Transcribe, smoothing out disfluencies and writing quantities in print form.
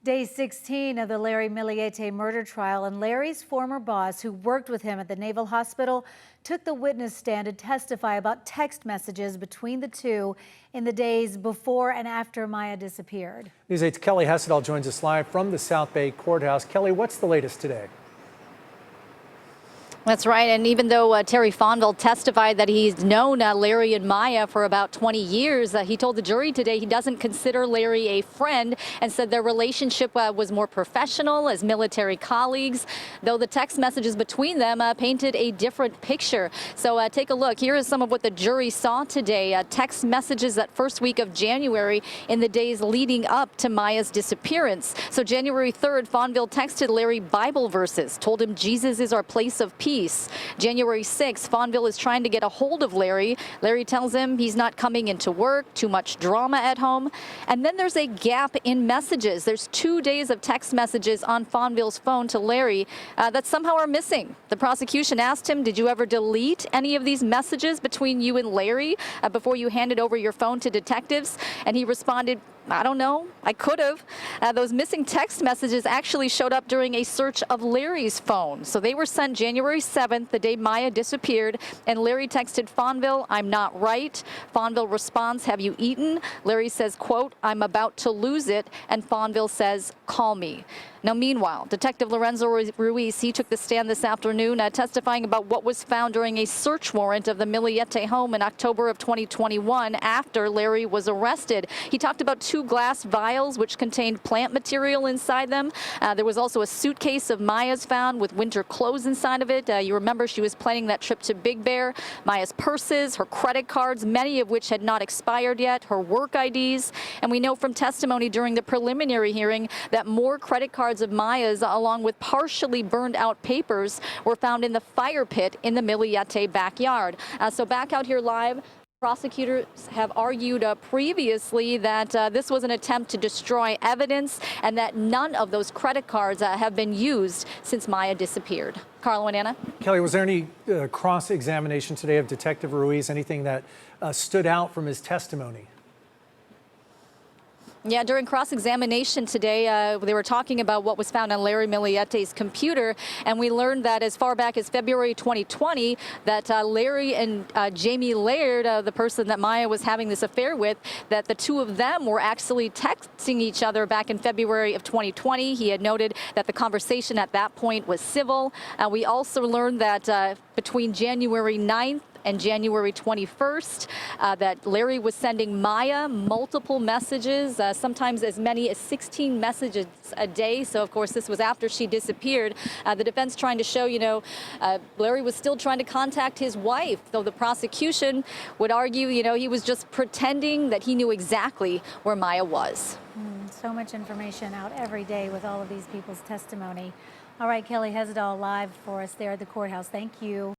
Day 16 of the Larry Millete murder trial, and Larry's former boss, who worked with him at the Naval Hospital, took the witness stand to testify about text messages between the two in the days before and after Maya disappeared. News 8's Kelly Hessedal joins us live from the South Bay Courthouse. Kelly, what's the latest today? That's right. And even though Terry Fonville testified that he's known Larry and Maya for about 20 years, he told the jury today he doesn't consider Larry a friend and said their relationship was more professional as military colleagues, though the text messages between them painted a different picture. So take a look. Here is some of what the jury saw today. Text messages that first week of January in the days leading up to Maya's disappearance. So January 3rd, Fonville texted Larry Bible verses, told him Jesus is our place of peace. January 6th, Fonville is trying to get a hold of Larry. Larry tells him he's not coming into work, too much drama at home. And then there's a gap in messages. There's 2 days of text messages on Fonville's phone to Larry that somehow are missing. The prosecution asked him, did you ever delete any of these messages between you and Larry before you handed over your phone to detectives? And he responded, I don't know. I could have. Those missing text messages actually showed up during a search of Larry's phone. So they were sent January 7th, the day Maya disappeared, and Larry texted Fonville, I'm not right. Fonville responds, have you eaten? Larry says, quote, I'm about to lose it, and Fonville says, call me. Now, meanwhile, Detective Lorenzo Ruiz, he took the stand this afternoon testifying about what was found during a search warrant of the Millete home in October of 2021 after Larry was arrested. He talked about 2 glass vials which contained plant material inside them. There was also a suitcase of Maya's found with winter clothes inside of it. You remember she was planning that trip to Big Bear. Maya's purses, her credit cards, many of which had not expired yet, her work IDs. And we know from testimony during the preliminary hearing that more credit cards of Maya's, along with partially burned out papers, were found in the fire pit in the Millete backyard. So back out here live, prosecutors have argued previously that this was an attempt to destroy evidence and that none of those credit cards have been used since Maya disappeared. Carlo and Anna? Kelly, was there any cross-examination today of Detective Ruiz, anything that stood out from his testimony? Yeah, during cross-examination today, they were talking about what was found on Larry Millete's computer, and we learned that as far back as February 2020, that Larry and Jamie Laird, the person that Maya was having this affair with, that the two of them were actually texting each other back in February of 2020. He had noted that the conversation at that point was civil. We also learned that between January 9th and January 21st, that Larry was sending Maya multiple messages, sometimes as many as 16 messages a day. So, of course, this was after she disappeared. The defense trying to show, Larry was still trying to contact his wife, though the prosecution would argue, he was just pretending that he knew exactly where Maya was. So much information out every day with all of these people's testimony. All right, Kelly Hessedal live for us there at the courthouse. Thank you.